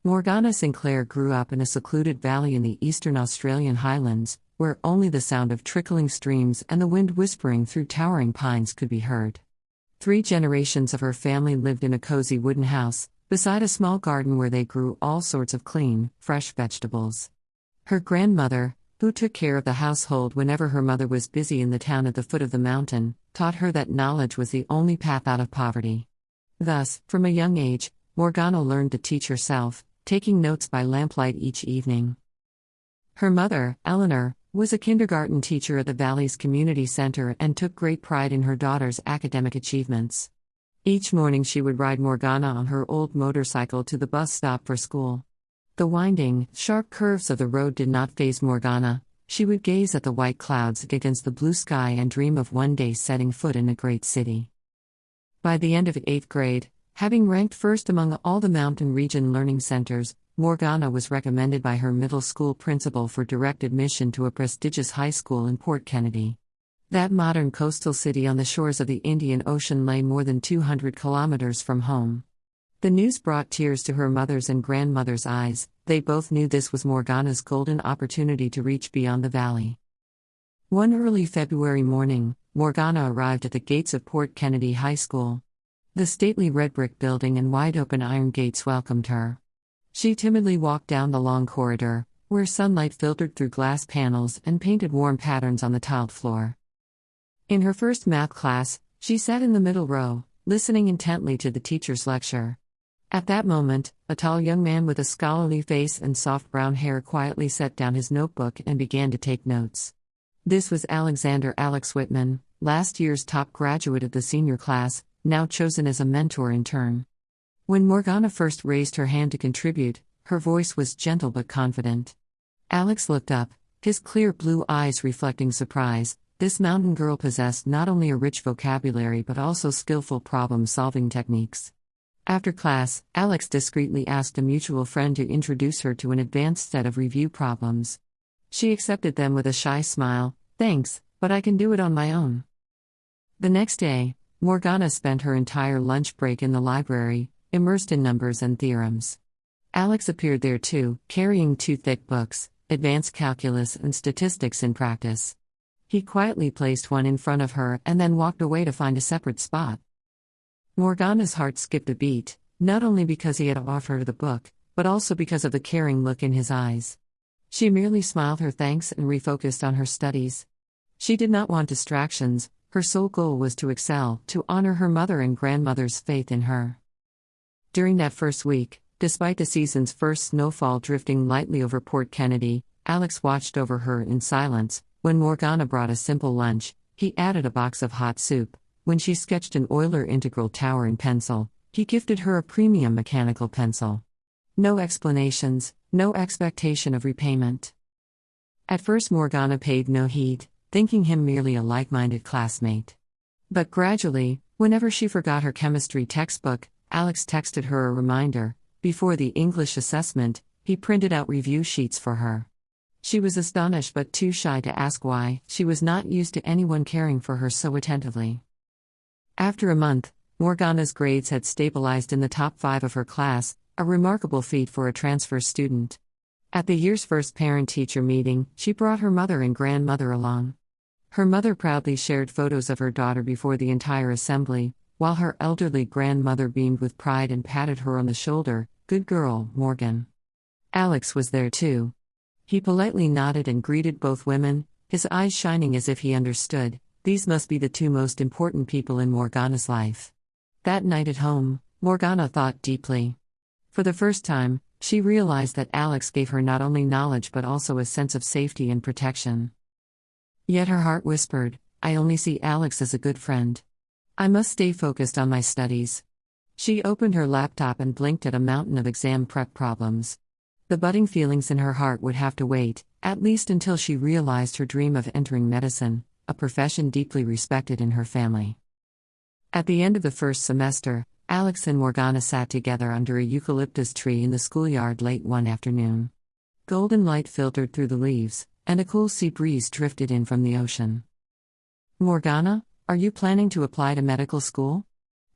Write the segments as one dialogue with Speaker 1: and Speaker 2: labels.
Speaker 1: Morgana Sinclair grew up in a secluded valley in the eastern Australian highlands, where only the sound of trickling streams and the wind whispering through towering pines could be heard. 3 generations of her family lived in a cozy wooden house, beside a small garden where they grew all sorts of clean, fresh vegetables. Her grandmother, who took care of the household whenever her mother was busy in the town at the foot of the mountain, taught her that knowledge was the only path out of poverty. Thus, from a young age, Morgana learned to teach herself, taking notes by lamplight each evening. Her mother, Eleanor, was a kindergarten teacher at the valley's community center and took great pride in her daughter's academic achievements. Each morning she would ride Morgana on her old motorcycle to the bus stop for school. The winding, sharp curves of the road did not faze Morgana. She would gaze at the white clouds against the blue sky and dream of one day setting foot in a great city. By the end of 8th grade, having ranked first among all the mountain region learning centers, Morgana was recommended by her middle school principal for direct admission to a prestigious high school in Port Kennedy. That modern coastal city on the shores of the Indian Ocean lay more than 200 kilometers from home. The news brought tears to her mother's and grandmother's eyes. They both knew this was Morgana's golden opportunity to reach beyond the valley. One early February morning, Morgana arrived at the gates of Port Kennedy High School. The stately red brick building and wide-open iron gates welcomed her. She timidly walked down the long corridor, where sunlight filtered through glass panels and painted warm patterns on the tiled floor. In her first math class, she sat in the middle row, listening intently to the teacher's lecture. At that moment, a tall young man with a scholarly face and soft brown hair quietly set down his notebook and began to take notes. This was Alex Whitman, last year's top graduate of the senior class, now chosen as a mentor in turn. When Morgana first raised her hand to contribute, her voice was gentle but confident. Alex looked up, his clear blue eyes reflecting surprise. This mountain girl possessed not only a rich vocabulary but also skillful problem-solving techniques. After class, Alex discreetly asked a mutual friend to introduce her to an advanced set of review problems. She accepted them with a shy smile. "Thanks, but I can do it on my own." The next day, Morgana spent her entire lunch break in the library, immersed in numbers and theorems. Alex appeared there too, carrying 2 thick books, Advanced Calculus and Statistics in Practice. He quietly placed one in front of her and then walked away to find a separate spot. Morgana's heart skipped a beat, not only because he had offered her the book, but also because of the caring look in his eyes. She merely smiled her thanks and refocused on her studies. She did not want distractions. Her sole goal was to excel, to honor her mother and grandmother's faith in her. During that first week, despite the season's first snowfall drifting lightly over Port Kennedy, Alex watched over her in silence. When Morgana brought a simple lunch, he added a box of hot soup. When she sketched an Euler integral tower in pencil, he gifted her a premium mechanical pencil. No explanations, no expectation of repayment. At first Morgana paid no heed, thinking him merely a like-minded classmate. But gradually, whenever she forgot her chemistry textbook, Alex texted her a reminder. Before the English assessment, he printed out review sheets for her. She was astonished but too shy to ask why. She was not used to anyone caring for her so attentively. After a month, Morgana's grades had stabilized in the top 5 of her class, a remarkable feat for a transfer student. At the year's first parent-teacher meeting, she brought her mother and grandmother along. Her mother proudly shared photos of her daughter before the entire assembly, while her elderly grandmother beamed with pride and patted her on the shoulder. "Good girl, Morgan." Alex was there too. He politely nodded and greeted both women, his eyes shining as if he understood. These must be the 2 most important people in Morgana's life. That night at home, Morgana thought deeply. For the first time, she realized that Alex gave her not only knowledge but also a sense of safety and protection. Yet her heart whispered, "I only see Alex as a good friend. I must stay focused on my studies." She opened her laptop and blinked at a mountain of exam prep problems. The budding feelings in her heart would have to wait, at least until she realized her dream of entering medicine, a profession deeply respected in her family. At the end of the first semester, Alex and Morgana sat together under a eucalyptus tree in the schoolyard late one afternoon. Golden light filtered through the leaves, and a cool sea breeze drifted in from the ocean. "Morgana, are you planning to apply to medical school?"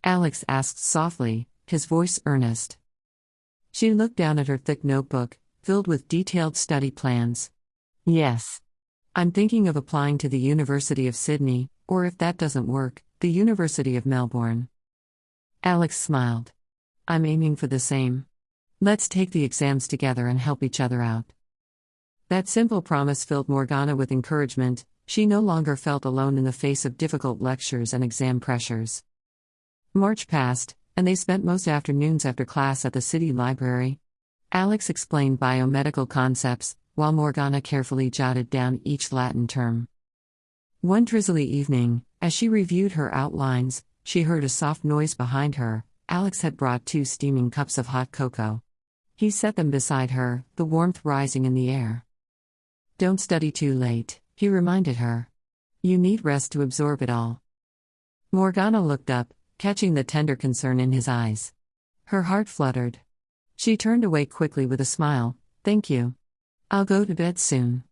Speaker 1: Alex asked softly, his voice earnest. She looked down at her thick notebook, filled with detailed study plans. Yes. I'm thinking of applying to the University of Sydney, or if that doesn't work, the University of Melbourne. Alex smiled. I'm aiming for the same. Let's take the exams together and help each other out. That simple promise filled Morgana with encouragement. She no longer felt alone in the face of difficult lectures and exam pressures. March passed, and they spent most afternoons after class at the city library. Alex explained biomedical concepts, while Morgana carefully jotted down each Latin term. One drizzly evening, as she reviewed her outlines, she heard a soft noise behind her. Alex had brought 2 steaming cups of hot cocoa. He set them beside her, the warmth rising in the air. Don't study too late, he reminded her. You need rest to absorb it all. Morgana looked up, catching the tender concern in his eyes. Her heart fluttered. She turned away quickly with a smile. Thank you. I'll go to bed soon.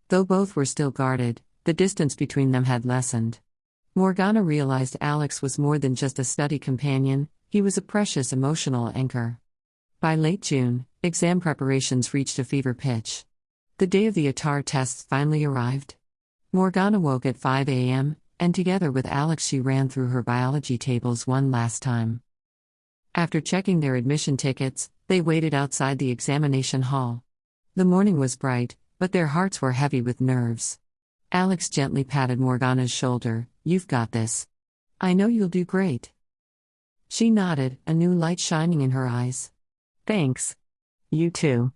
Speaker 1: Though both were still guarded, the distance between them had lessened. Morgana realized Alex was more than just a study companion, he was a precious emotional anchor. By late June, exam preparations reached a fever pitch. The day of the ATAR tests finally arrived. Morgana woke at 5 a.m., and together with Alex she ran through her biology tables one last time. After checking their admission tickets, they waited outside the examination hall. The morning was bright, but their hearts were heavy with nerves. Alex gently patted Morgana's shoulder. You've got this. I know you'll do great. She nodded, a new light shining in her eyes. Thanks. You too.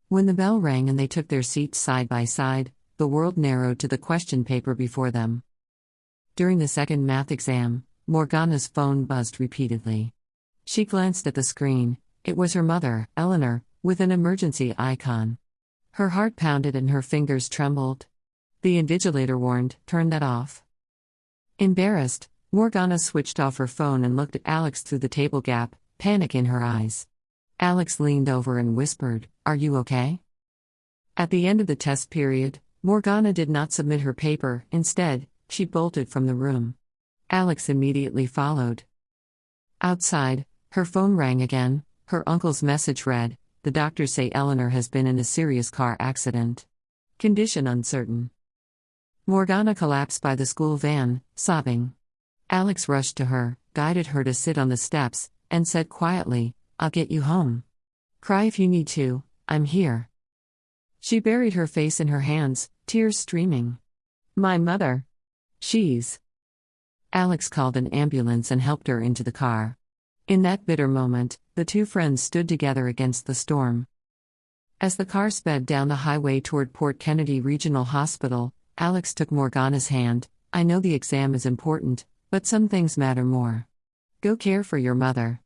Speaker 1: When the bell rang and they took their seats side by side, the world narrowed to the question paper before them. During the second math exam, Morgana's phone buzzed repeatedly. She glanced at the screen. It was her mother, Eleanor, with an emergency icon. Her heart pounded and her fingers trembled. The invigilator warned, turn that off. Embarrassed, Morgana switched off her phone and looked at Alex through the table gap, panic in her eyes. Alex leaned over and whispered, Are you okay? At the end of the test period, Morgana did not submit her paper. Instead, she bolted from the room. Alex immediately followed. Outside, her phone rang again. Her uncle's message read, The doctors say Eleanor has been in a serious car accident. Condition uncertain. Morgana collapsed by the school van, sobbing. Alex rushed to her, guided her to sit on the steps, and said quietly, I'll get you home. Cry if you need to, I'm here. She buried her face in her hands, tears streaming. My mother. She's. Alex called an ambulance and helped her into the car. In that bitter moment, the two friends stood together against the storm. As the car sped down the highway toward Port Kennedy Regional Hospital, Alex took Morgana's hand. I know the exam is important, but some things matter more. Go care for your mother.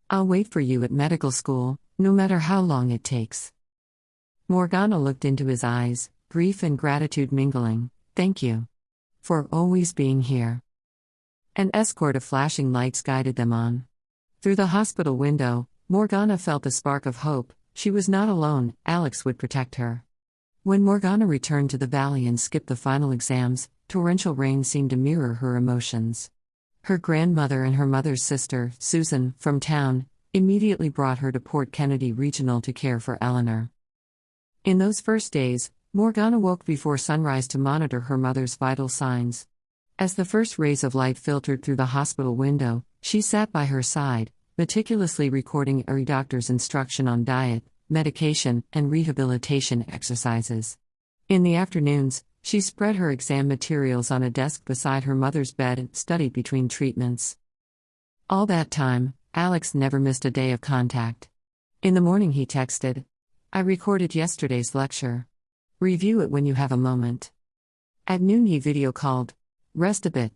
Speaker 1: I'll wait for you at medical school, no matter how long it takes. Morgana looked into his eyes, grief and gratitude mingling. Thank you. For always being here. An escort of flashing lights guided them on. Through the hospital window, Morgana felt a spark of hope. She was not alone, Alex would protect her. When Morgana returned to the valley and skipped the final exams, torrential rain seemed to mirror her emotions. Her grandmother and her mother's sister, Susan, from town, immediately brought her to Port Kennedy Regional to care for Eleanor. In those first days, Morgana woke before sunrise to monitor her mother's vital signs. As the first rays of light filtered through the hospital window, she sat by her side, meticulously recording every doctor's instruction on diet, medication, and rehabilitation exercises. In the afternoons, she spread her exam materials on a desk beside her mother's bed and studied between treatments. All that time, Alex never missed a day of contact. In the morning he texted, I recorded yesterday's lecture. Review it when you have a moment. At noon he video called, Rest a bit.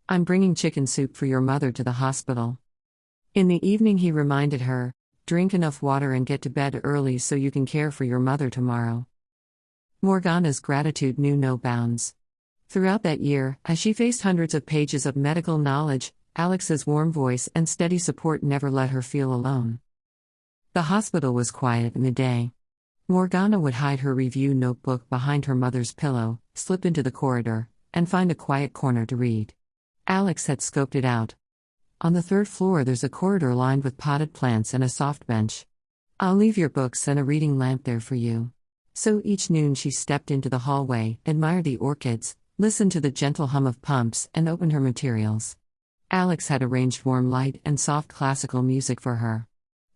Speaker 1: I'm bringing chicken soup for your mother to the hospital. In the evening he reminded her, drink enough water and get to bed early so you can care for your mother tomorrow. Morgana's gratitude knew no bounds. Throughout that year, as she faced hundreds of pages of medical knowledge, Alex's warm voice and steady support never let her feel alone. The hospital was quiet in the day. Morgana would hide her review notebook behind her mother's pillow, slip into the corridor, and find a quiet corner to read. Alex had scoped it out. On the third floor, there's a corridor lined with potted plants and a soft bench. I'll leave your books and a reading lamp there for you. So each noon she stepped into the hallway, admired the orchids, listened to the gentle hum of pumps, and opened her materials. Alex had arranged warm light and soft classical music for her.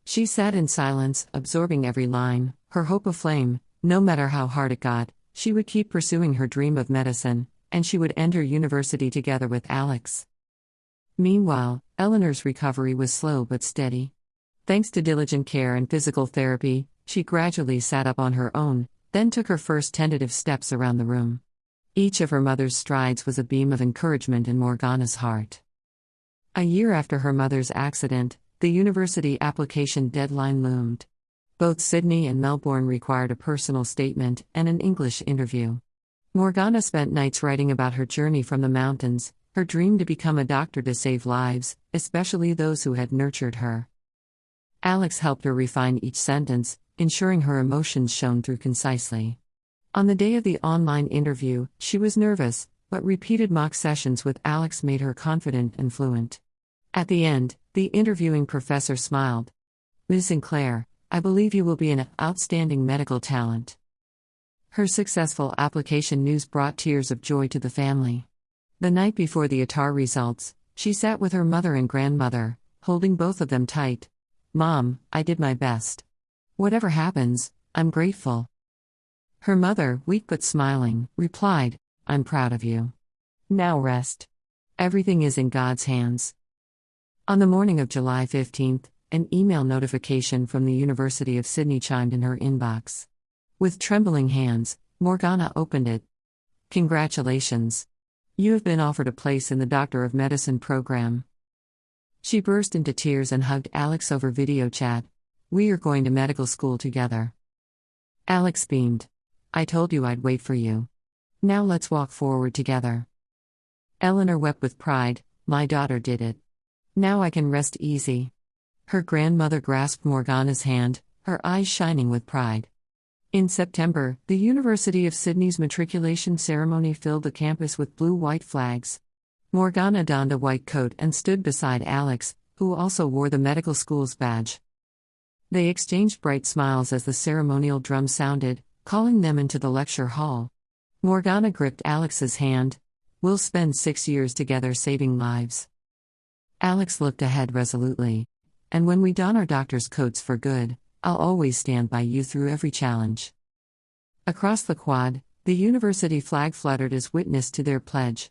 Speaker 1: She sat in silence, absorbing every line, her hope aflame. No matter how hard it got, she would keep pursuing her dream of medicine, and she would enter university together with Alex. Meanwhile, Eleanor's recovery was slow but steady. Thanks to diligent care and physical therapy, she gradually sat up on her own, then took her first tentative steps around the room. Each of her mother's strides was a beam of encouragement in Morgana's heart. A year after her mother's accident, the university application deadline loomed. Both Sydney and Melbourne required a personal statement and an English interview. Morgana spent nights writing about her journey from the mountains, her dream to become a doctor to save lives, especially those who had nurtured her. Alex helped her refine each sentence, ensuring her emotions shone through concisely. On the day of the online interview, she was nervous, but repeated mock sessions with Alex made her confident and fluent. At the end, the interviewing professor smiled. "Ms. Sinclair, I believe you will be an outstanding medical talent." Her successful application news brought tears of joy to the family. The night before the ATAR results, she sat with her mother and grandmother, holding both of them tight. "Mom, I did my best. Whatever happens, I'm grateful." Her mother, weak but smiling, replied, "I'm proud of you. Now rest. Everything is in God's hands." On the morning of July 15th, an email notification from the University of Sydney chimed in her inbox. With trembling hands, Morgana opened it. "Congratulations. You have been offered a place in the Doctor of Medicine program." She burst into tears and hugged Alex over video chat. "We are going to medical school together." Alex beamed. "I told you I'd wait for you. Now let's walk forward together." Eleanor wept with pride. "My daughter did it. Now I can rest easy." Her grandmother grasped Morgana's hand, her eyes shining with pride. In September, the University of Sydney's matriculation ceremony filled the campus with blue-white flags. Morgana donned a white coat and stood beside Alex, who also wore the medical school's badge. They exchanged bright smiles as the ceremonial drum sounded, calling them into the lecture hall. Morgana gripped Alex's hand. "We'll spend 6 years together saving lives." Alex looked ahead resolutely. "And when we don our doctor's coats for good, I'll always stand by you through every challenge." Across the quad, the university flag fluttered as witness to their pledge.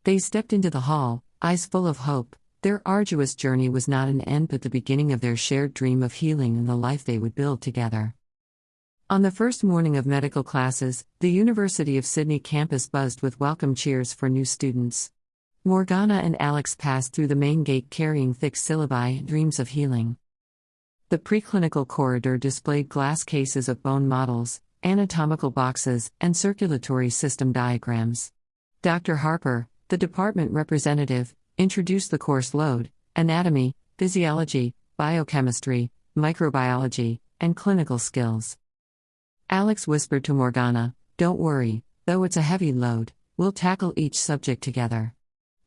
Speaker 1: They stepped into the hall, eyes full of hope. Their arduous journey was not an end but the beginning of their shared dream of healing and the life they would build together. On the first morning of medical classes, the University of Sydney campus buzzed with welcome cheers for new students. Morgana and Alex passed through the main gate carrying thick syllabi and dreams of healing. The preclinical corridor displayed glass cases of bone models, anatomical boxes, and circulatory system diagrams. Dr. Harper, the department representative, introduced the course load: anatomy, physiology, biochemistry, microbiology, and clinical skills. Alex whispered to Morgana, "Don't worry, though it's a heavy load, we'll tackle each subject together."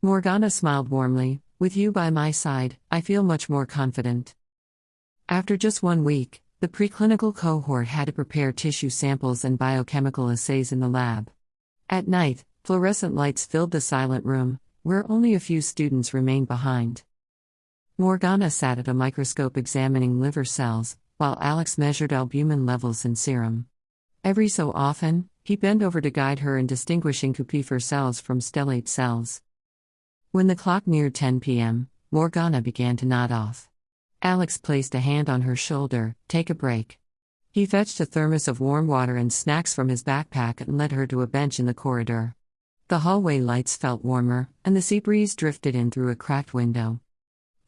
Speaker 1: Morgana smiled warmly. "With you by my side, I feel much more confident." After just 1 week, the preclinical cohort had to prepare tissue samples and biochemical assays in the lab. At night, fluorescent lights filled the silent room, where only a few students remained behind. Morgana sat at a microscope examining liver cells, while Alex measured albumin levels in serum. Every so often, he bent over to guide her in distinguishing Kupffer cells from stellate cells. When the clock neared 10 p.m., Morgana began to nod off. Alex placed a hand on her shoulder. "Take a break." He fetched a thermos of warm water and snacks from his backpack and led her to a bench in the corridor. The hallway lights felt warmer, and the sea breeze drifted in through a cracked window.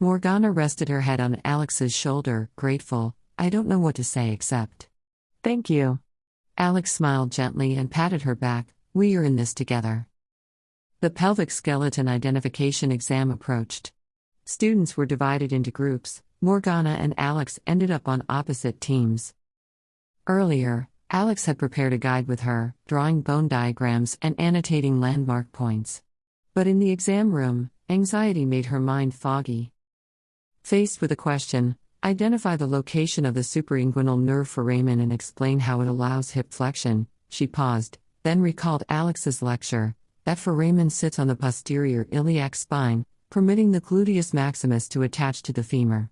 Speaker 1: Morgana rested her head on Alex's shoulder, grateful. "I don't know what to say except thank you." Alex smiled gently and patted her back. "We are in this together." The pelvic skeleton identification exam approached. Students were divided into groups. Morgana and Alex ended up on opposite teams. Earlier, Alex had prepared a guide with her, drawing bone diagrams and annotating landmark points. But in the exam room, anxiety made her mind foggy. Faced with a question, identify the location of the suprainguinal nerve for Raymond and explain how it allows hip flexion, she paused, then recalled Alex's lecture, that foramen sits on the posterior iliac spine, permitting the gluteus maximus to attach to the femur.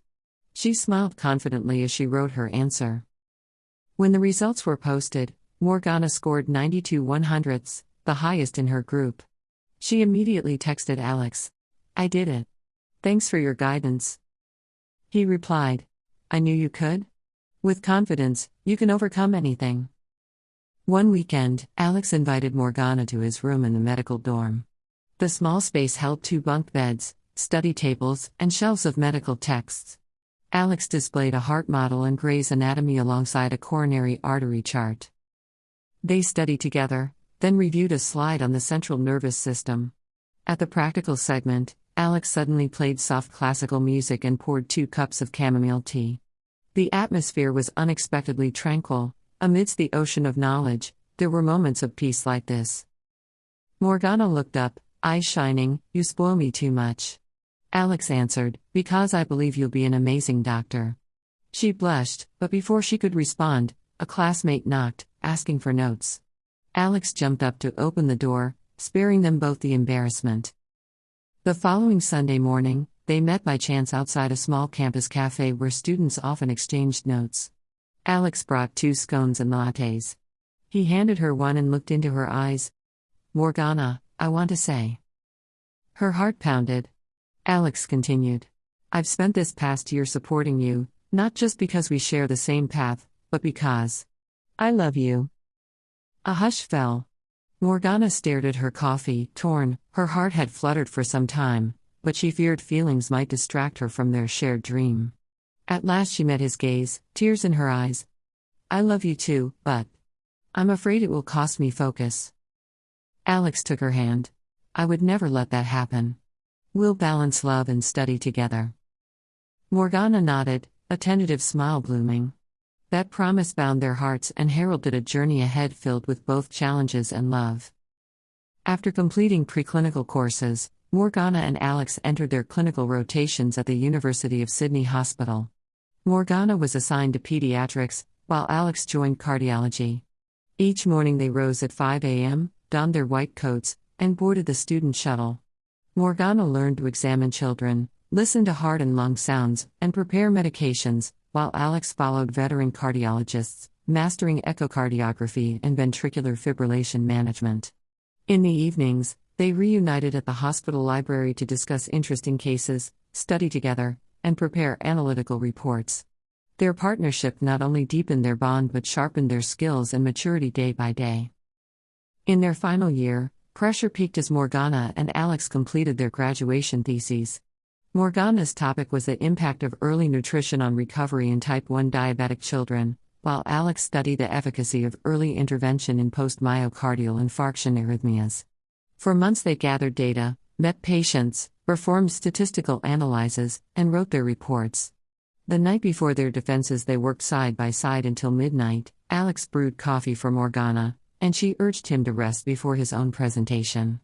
Speaker 1: She smiled confidently as she wrote her answer. When the results were posted, Morgana scored 92/100ths, the highest in her group. She immediately texted Alex. "I did it. Thanks for your guidance." He replied, "I knew you could. With confidence, you can overcome anything." One weekend, Alex invited Morgana to his room in the medical dorm. The small space held 2 bunk beds, study tables, and shelves of medical texts. Alex displayed a heart model and Gray's Anatomy alongside a coronary artery chart. They studied together, then reviewed a slide on the central nervous system. At the practical segment, Alex suddenly played soft classical music and poured 2 cups of chamomile tea. The atmosphere was unexpectedly tranquil. Amidst the ocean of knowledge, there were moments of peace like this. Morgana looked up, eyes shining. "You spoil me too much." Alex answered, "Because I believe you'll be an amazing doctor." She blushed, but before she could respond, a classmate knocked, asking for notes. Alex jumped up to open the door, sparing them both the embarrassment. The following Sunday morning, they met by chance outside a small campus cafe where students often exchanged notes. Alex brought 2 scones and lattes. He handed her one and looked into her eyes. "Morgana, I want to say." Her heart pounded. Alex continued, "I've spent this past year supporting you, not just because we share the same path, but because I love you." A hush fell. Morgana stared at her coffee, torn. Her heart had fluttered for some time, but she feared feelings might distract her from their shared dream. At last she met his gaze, tears in her eyes. "I love you too, but I'm afraid it will cost me focus." Alex took her hand. "I would never let that happen. We'll balance love and study together." Morgana nodded, a tentative smile blooming. That promise bound their hearts and heralded a journey ahead filled with both challenges and love. After completing preclinical courses, Morgana and Alex entered their clinical rotations at the University of Sydney Hospital. Morgana was assigned to pediatrics, while Alex joined cardiology. Each morning they rose at 5 a.m., donned their white coats, and boarded the student shuttle. Morgana learned to examine children, listen to heart and lung sounds, and prepare medications, while Alex followed veteran cardiologists, mastering echocardiography and ventricular fibrillation management. In the evenings, they reunited at the hospital library to discuss interesting cases, study together, and prepare analytical reports. Their partnership not only deepened their bond but sharpened their skills and maturity day by day. In their final year, pressure peaked as Morgana and Alex completed their graduation theses. Morgana's topic was the impact of early nutrition on recovery in type 1 diabetic children, while Alex studied the efficacy of early intervention in post-myocardial infarction arrhythmias. For months they gathered data, met patients, performed statistical analyses, and wrote their reports. The night before their defenses they worked side by side until midnight. Alex brewed coffee for Morgana, and she urged him to rest before his own presentation.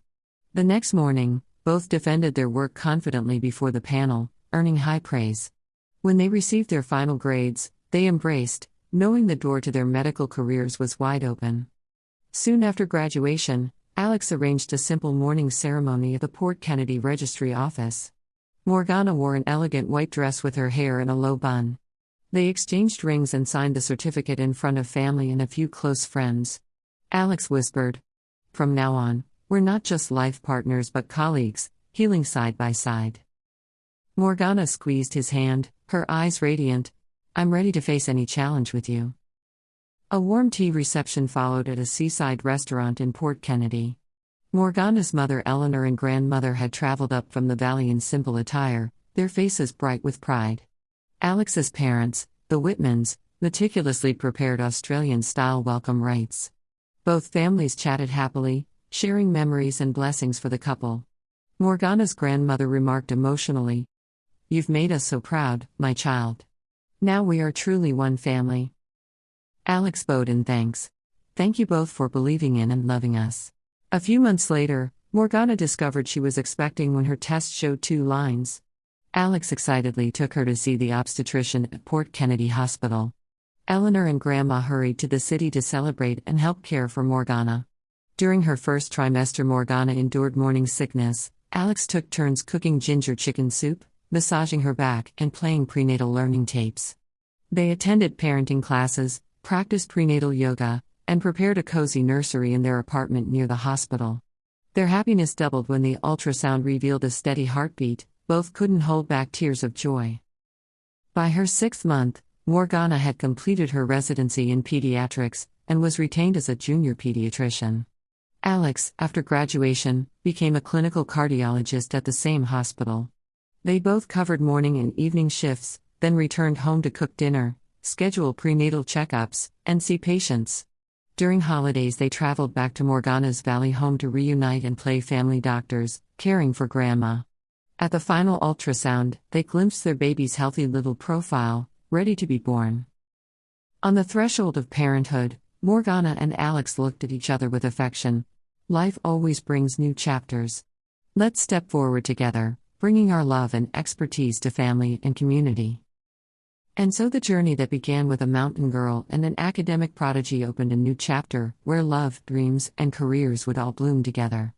Speaker 1: The next morning, both defended their work confidently before the panel, earning high praise. When they received their final grades, they embraced, knowing the door to their medical careers was wide open. Soon after graduation, Alex arranged a simple morning ceremony at the Port Kennedy Registry office. Morgana wore an elegant white dress with her hair in a low bun. They exchanged rings and signed the certificate in front of family and a few close friends. Alex whispered, "From now on, we're not just life partners but colleagues, healing side by side." Morgana squeezed his hand, her eyes radiant. "I'm ready to face any challenge with you." A warm tea reception followed at a seaside restaurant in Port Kennedy. Morgana's mother Eleanor and grandmother had traveled up from the valley in simple attire, their faces bright with pride. Alex's parents, the Whitmans, meticulously prepared Australian-style welcome rites. Both families chatted happily, sharing memories and blessings for the couple. Morgana's grandmother remarked emotionally, "You've made us so proud, my child. Now we are truly one family." Alex bowed in thanks. "Thank you both for believing in and loving us." A few months later, Morgana discovered she was expecting when her test showed 2 lines. Alex excitedly took her to see the obstetrician at Port Kennedy Hospital. Eleanor and Grandma hurried to the city to celebrate and help care for Morgana. During her first trimester, Morgana endured morning sickness. Alex took turns cooking ginger chicken soup, massaging her back, and playing prenatal learning tapes. They attended parenting classes, practiced prenatal yoga, and prepared a cozy nursery in their apartment near the hospital. Their happiness doubled when the ultrasound revealed a steady heartbeat. Both couldn't hold back tears of joy. By her 6th month, Morgana had completed her residency in pediatrics and was retained as a junior pediatrician. Alex, after graduation, became a clinical cardiologist at the same hospital. They both covered morning and evening shifts, then returned home to cook dinner, schedule prenatal checkups, and see patients. During holidays, they traveled back to Morgana's Valley home to reunite and play family doctors, caring for Grandma. At the final ultrasound, they glimpsed their baby's healthy little profile, ready to be born. On the threshold of parenthood, Morgana and Alex looked at each other with affection. Life always brings new chapters. Let's step forward together, bringing our love and expertise to family and community. And so the journey that began with a mountain girl and an academic prodigy opened a new chapter, where love, dreams, and careers would all bloom together.